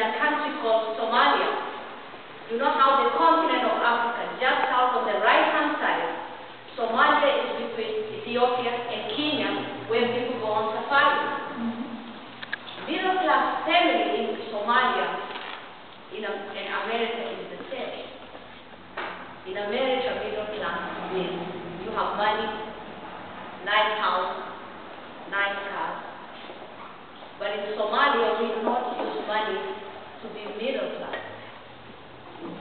a country called Somalia. You know how the continent of Africa, just out on the right-hand side, Somalia is between Ethiopia and Kenya, where people go on safari. Middle-class family in Somalia, in America, is the same. In America, middle class means you have money, nice house, nice cars. But in Somalia, we do not use money to be middle class.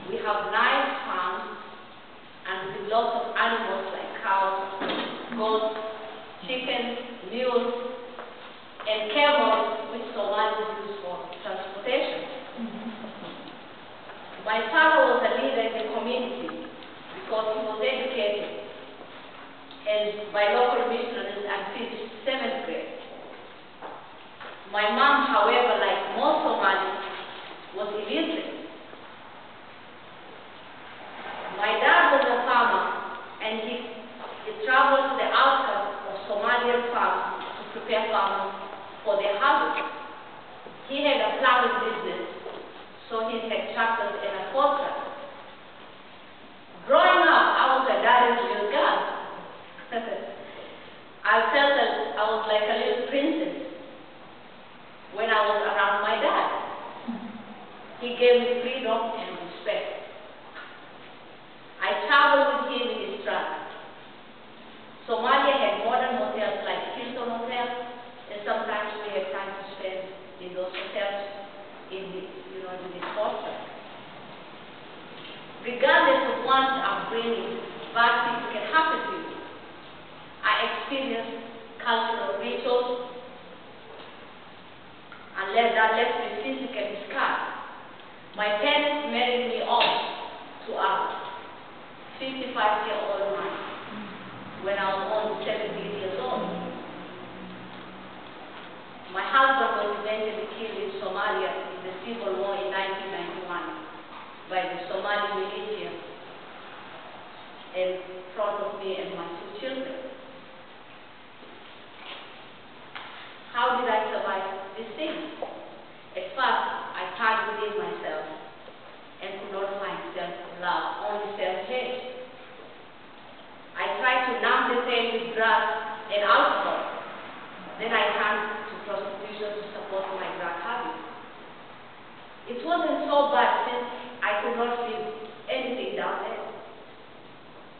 We have nice farms and with lots of animals like cows, goats, chickens, mules, and camels, which Somalis use for transportation. My father was a leader in the community because he was educated and by local missionaries and finished 7th grade. My mom, however, like most Somalis, was illiterate. My dad was a farmer, and he traveled to the outskirts of Somalian farms to prepare farmers for their harvest. He had a plowing business, so he had tractors and a forklift. Growing up, I was a daddy's little girl. I felt that I was like a little princess when I was around my dad. He gave me freedom and respect. I traveled with him in his truck. Somalia had modern hotels like Hilton Hotel, and sometimes we had time to spend in those hotels in the, in the fortress. Regardless of one's upbringing, bad things can happen to you. I experienced cultural rituals, and that left me physically scarred. My parents married me off to a 55-year-old man when I was only 17 years old. My husband was eventually killed in Somalia in the civil war in 1991 by the Somali militia in front of me and my 2 children. How did I survive these things? At first, I tried within myself and could not find self-love, only self-hate. I tried to numb the pain with drugs and alcohol. Then I turned to prostitution to support my drug habit. It wasn't so bad since I could not feel anything down there.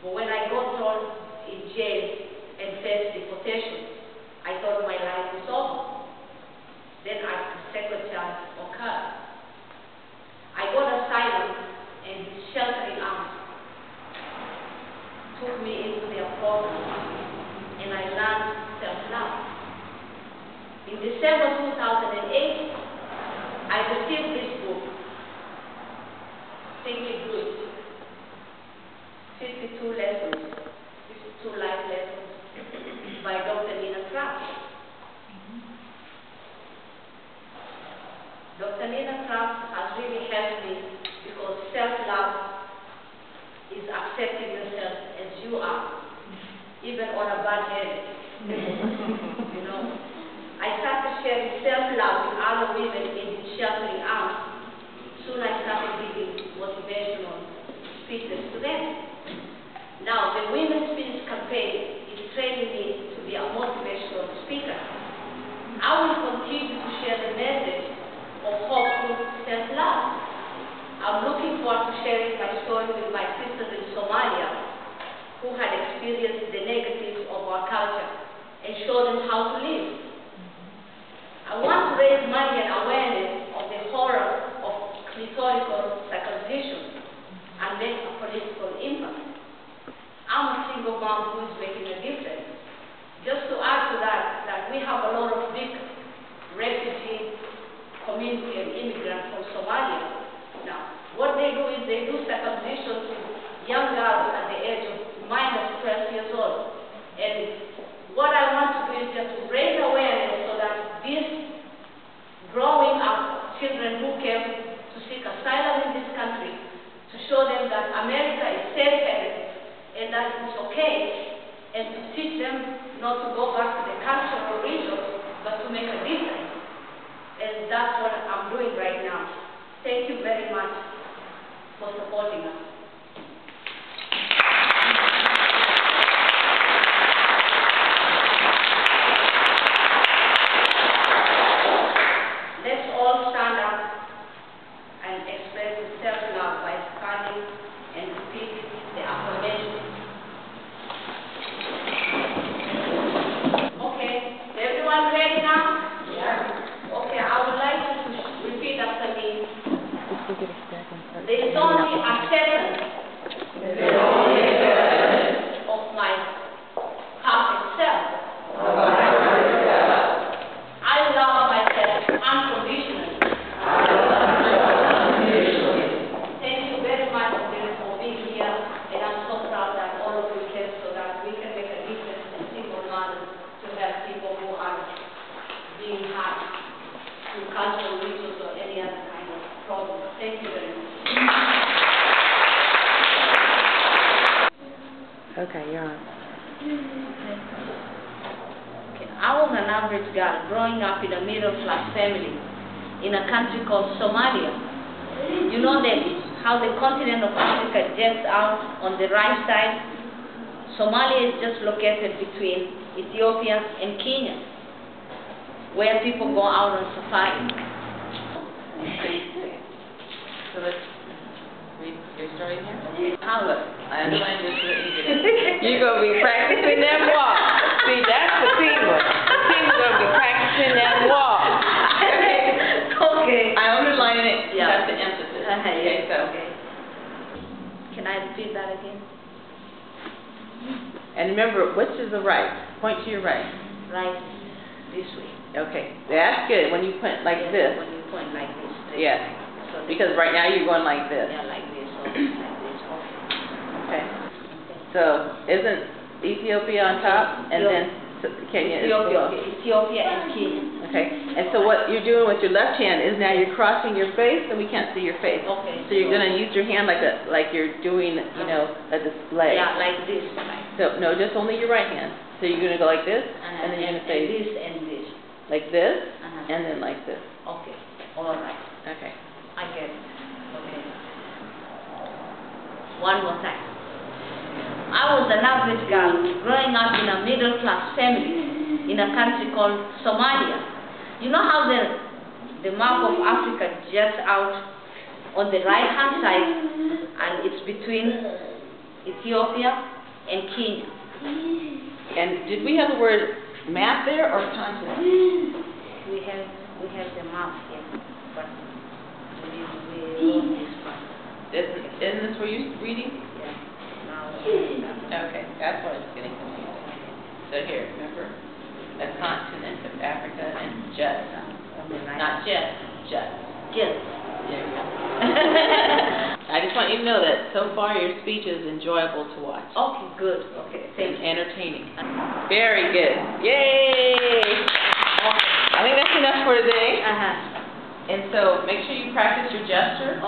But when I got thrown in jail and faced deportation, I thought my life was over. Then a second chance occurred. I got asylum, and his sheltering arms took me into their program, and I learned self-love. In December 2008, I received this book, Think It Good, 52 lessons, 52 life lessons by Dr. Nina Kraft. Dr. Nina Kraft has really helped me because self-love is accepting yourself as you are, even on a bad day. I started sharing self-love with other women in his sheltering arms. Soon I started giving motivational speeches to them. Now, the Women's Peace Campaign is training me to be a motivational speaker. I will continue to share the message of hope through self-love. I'm looking forward to sharing my story with my sisters in Somalia who had experienced the negatives of our culture and show them how to live. I want to raise money and awareness of the horror of clitoral circumcision and make a political impact. I'm a single mom who is making a difference. Just to add to that we have a lot of big refugee community and immigrants from Somalia. Now, what they do is they do circumcision to young girls at the age of -12 years old. And what I want to do is just to raise awareness so that these growing up children who came to seek asylum in this country, to show them that America is safe haven and that it's okay, and to Thank you very much for supporting us. Let's all stand up and express self-love by standing and repeating the affirmation. Okay, everyone ready now? Yeah. Okay, I would like you to repeat after me. There is only acceptance of my perfect self. I love myself unconditionally. Thank you very much for being here, and I'm so proud that all of you came so that we can make a difference in single mothers to help people who are being hurt through cultural rituals or any other kind of problem. Thank you very much. Okay, you're on. Okay. I was an average girl growing up in a middle-class family in a country called Somalia. You know that how the continent of Africa jets out on the right side? Somalia is just located between Ethiopia and Kenya, where people go out on safari. So let's read your story here. Okay. How? I understand this is what you're going to be practicing that walk. See, that's the teamwork. The team is going to be practicing that walk. Okay. I underline it. Yeah. That's the emphasis. Okay, so. Okay. Can I repeat that again? And remember, which is the right? Point to your right. Right this way. Okay, that's good. When you point like Yes, this. when you point like this. Yes. So Because right now you're going like this. yeah, like this or like this. Okay. Okay. So isn't Ethiopia on top, and then Kenya is below? Ethiopia and Kenya. Okay. And so what you're doing with your left hand is now you're crossing your face, and we can't see your face. Okay. So you're going to use your hand like you're doing, you know, a display. Yeah, like this. So no, just only your right hand. So you're going to go like this, and then you're going to say this and this. like this, and then like this. Okay. All right. Okay. I get it. Okay. One more time. I was an average girl growing up in a middle-class family in a country called Somalia. You know how the map of Africa jets out on the right-hand side, and it's between Ethiopia and Kenya. And did we have the word map there or continent? We have the map here, but we wrote this one. Isn't this where you're reading? Yeah. Now. Okay, that's what I was getting confused. So here, remember? The continent of Africa and just. Not just. Just. There we go. I just want you to know that so far your speech is enjoyable to watch. Okay, good. Okay, thank you. Entertaining. Very good. Yay! I think that's enough for today. Uh-huh. And so make sure you practice your gesture.